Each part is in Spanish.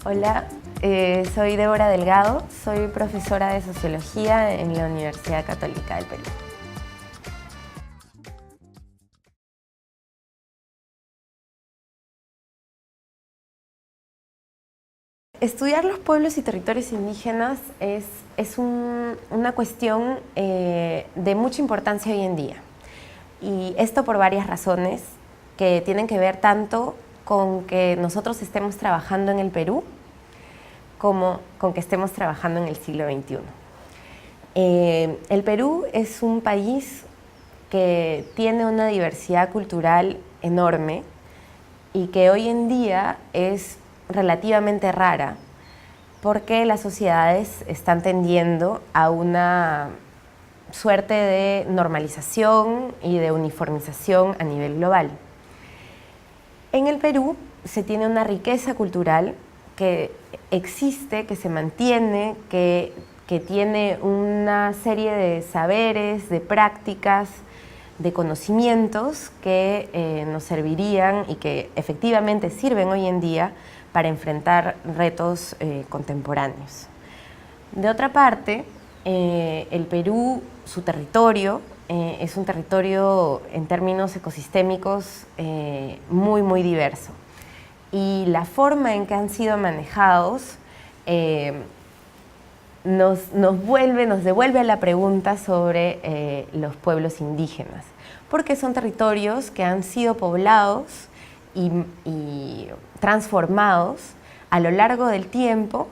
Hola, soy Débora Delgado, soy profesora de Sociología en la Universidad Católica del Perú. Estudiar los pueblos y territorios indígenas es una cuestión de mucha importancia hoy en día. Y esto por varias razones que tienen que ver tanto con que nosotros estemos trabajando en el Perú como con que estemos trabajando en el siglo XXI. El Perú es un país que tiene una diversidad cultural enorme y que hoy en día es relativamente rara porque las sociedades están tendiendo a una suerte de normalización y de uniformización a nivel global. En el Perú se tiene una riqueza cultural que existe, que se mantiene, que tiene una serie de saberes, de prácticas, de conocimientos que nos servirían y que efectivamente sirven hoy en día para enfrentar retos contemporáneos. De otra parte, el Perú, su territorio, es un territorio en términos ecosistémicos muy diverso. Y la forma en que han sido manejados nos devuelve a la pregunta sobre los pueblos indígenas, porque son territorios que han sido poblados y transformados a lo largo del tiempo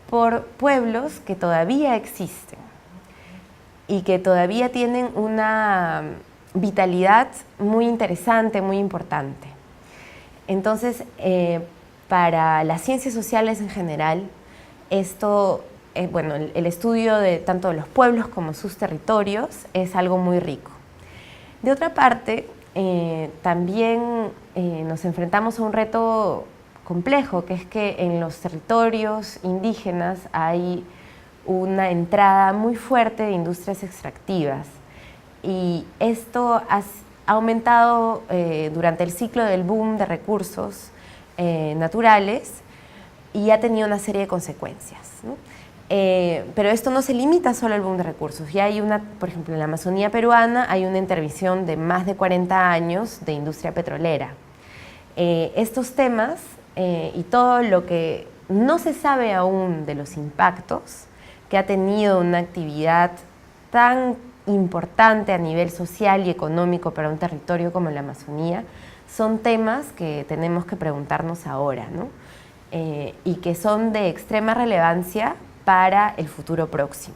por pueblos que todavía existen y que todavía tienen una vitalidad muy interesante, muy importante. Entonces, para las ciencias sociales en general, el estudio de tanto de los pueblos como sus territorios es algo muy rico. De otra parte, también nos enfrentamos a un reto complejo, que es que en los territorios indígenas hay una entrada muy fuerte de industrias extractivas y esto ha aumentado durante el ciclo del boom de recursos naturales y ha tenido una serie de consecuencias, ¿no? Pero esto no se limita solo al boom de recursos. Ya hay por ejemplo, en la Amazonía peruana hay una intervención de más de 40 años de industria petrolera. Estos temas y todo lo que no se sabe aún de los impactos que ha tenido una actividad tan importante a nivel social y económico para un territorio como la Amazonía, son temas que tenemos que preguntarnos ahora, ¿no? Y que son de extrema relevancia para el futuro próximo.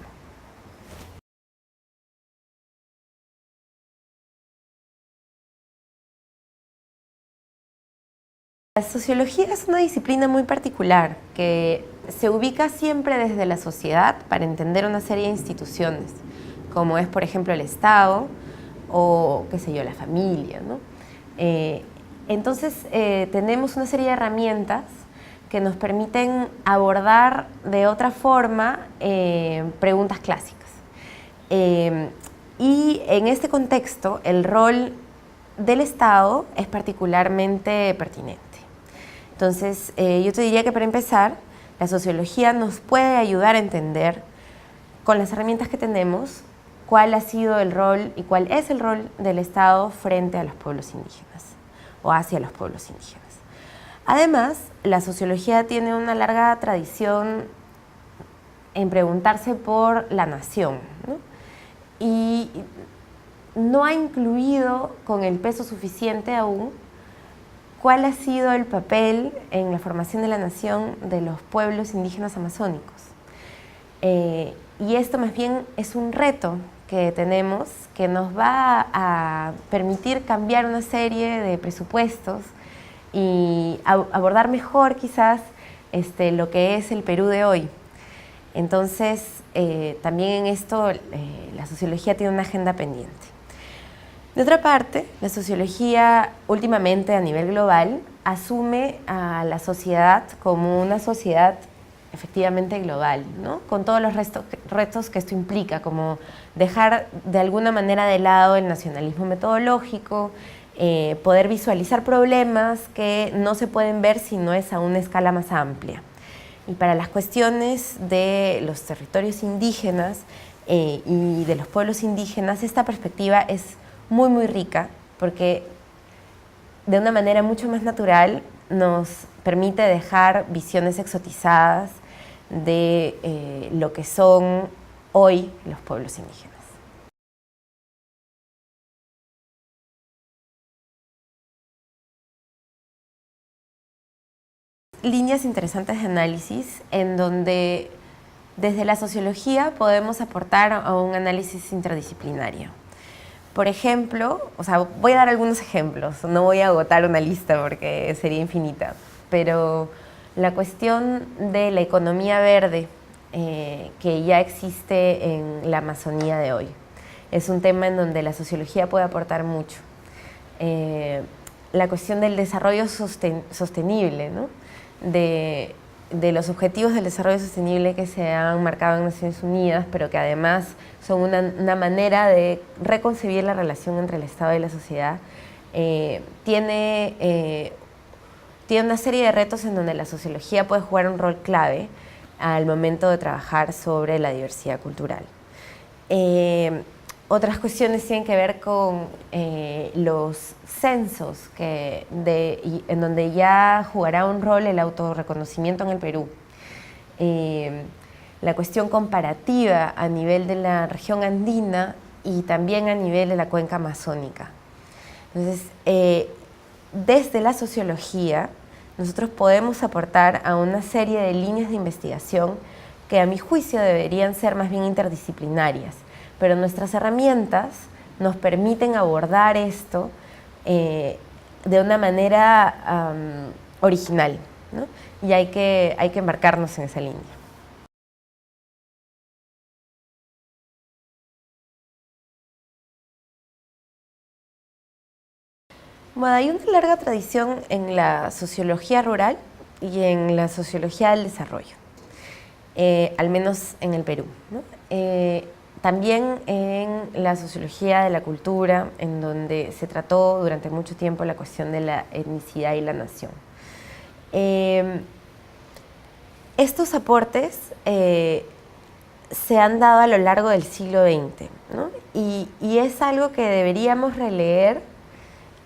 La sociología es una disciplina muy particular que se ubica siempre desde la sociedad para entender una serie de instituciones, como es, por ejemplo, el Estado o, qué sé yo, la familia, ¿no? Entonces, tenemos una serie de herramientas que nos permiten abordar de otra forma preguntas clásicas. Y en este contexto, el rol del Estado es particularmente pertinente. Entonces, yo te diría que para empezar, la sociología nos puede ayudar a entender, con las herramientas que tenemos, cuál ha sido el rol y cuál es el rol del Estado frente a los pueblos indígenas o hacia los pueblos indígenas. Además, la sociología tiene una larga tradición en preguntarse por la nación, ¿no? Y no ha incluido con el peso suficiente aún cuál ha sido el papel en la formación de la nación de los pueblos indígenas amazónicos. Y esto más bien es un reto que tenemos que nos va a permitir cambiar una serie de presupuestos y abordar mejor quizás lo que es el Perú de hoy. Entonces, también en esto la sociología tiene una agenda pendiente. De otra parte, la sociología últimamente a nivel global asume a la sociedad como una sociedad efectivamente global, ¿no? Con todos los retos que esto implica, como dejar de alguna manera de lado el nacionalismo metodológico, poder visualizar problemas que no se pueden ver si no es a una escala más amplia. Y para las cuestiones de los territorios indígenas y de los pueblos indígenas, esta perspectiva es muy, muy rica, porque de una manera mucho más natural nos permite dejar visiones exotizadas de lo que son hoy los pueblos indígenas. Líneas interesantes de análisis en donde desde la sociología podemos aportar a un análisis interdisciplinario. Por ejemplo, voy a dar algunos ejemplos, no voy a agotar una lista porque sería infinita, pero la cuestión de la economía verde que ya existe en la Amazonía de hoy es un tema en donde la sociología puede aportar mucho. La cuestión del desarrollo sostenible, ¿no? de los objetivos del desarrollo sostenible que se han marcado en Naciones Unidas, pero que además son una manera de reconcebir la relación entre el Estado y la sociedad, tiene una serie de retos en donde la sociología puede jugar un rol clave al momento de trabajar sobre la diversidad cultural. Otras cuestiones tienen que ver con los censos, en donde ya jugará un rol el autorreconocimiento en el Perú. La cuestión comparativa a nivel de la región andina y también a nivel de la cuenca amazónica. Entonces, desde la sociología, nosotros podemos aportar a una serie de líneas de investigación que a mi juicio deberían ser más bien interdisciplinarias, pero nuestras herramientas nos permiten abordar esto de una manera original, ¿no? Y hay que embarcarnos en esa línea. Bueno, hay una larga tradición en la sociología rural y en la sociología del desarrollo, al menos en el Perú, ¿no? También en la sociología de la cultura, en donde se trató durante mucho tiempo la cuestión de la etnicidad y la nación. Estos aportes se han dado a lo largo del siglo XX, ¿no? Y es algo que deberíamos releer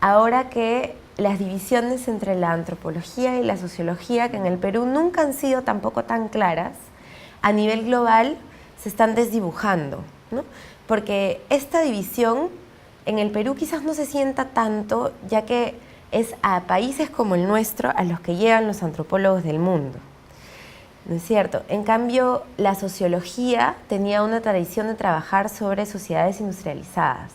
ahora que las divisiones entre la antropología y la sociología, que en el Perú nunca han sido tampoco tan claras, a nivel global se están desdibujando, ¿no? Porque esta división en el Perú quizás no se sienta tanto, ya que es a países como el nuestro a los que llegan los antropólogos del mundo, ¿no es cierto? En cambio, la sociología tenía una tradición de trabajar sobre sociedades industrializadas.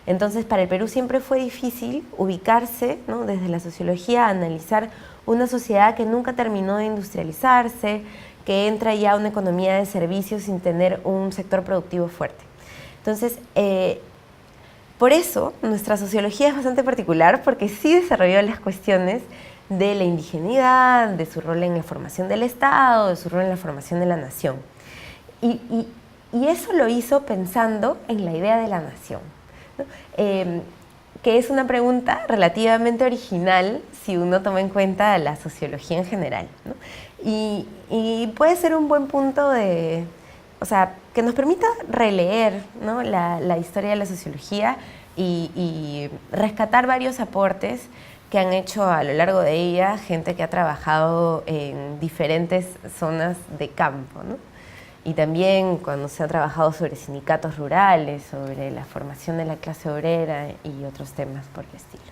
Entonces, para el Perú siempre fue difícil ubicarse, ¿no?, desde la sociología a analizar una sociedad que nunca terminó de industrializarse, que entra ya a una economía de servicios sin tener un sector productivo fuerte. Entonces, por eso nuestra sociología es bastante particular, porque sí desarrolló las cuestiones de la indigeneidad, de su rol en la formación del Estado, de su rol en la formación de la nación. Y eso lo hizo pensando en la idea de la nación, ¿no? Que es una pregunta relativamente original si uno toma en cuenta la sociología en general, ¿no? Y puede ser un buen punto de, que nos permita releer, ¿no?, la historia de la sociología y rescatar varios aportes que han hecho a lo largo de ella gente que ha trabajado en diferentes zonas de campo, ¿no? Y también cuando se ha trabajado sobre sindicatos rurales, sobre la formación de la clase obrera y otros temas por el estilo.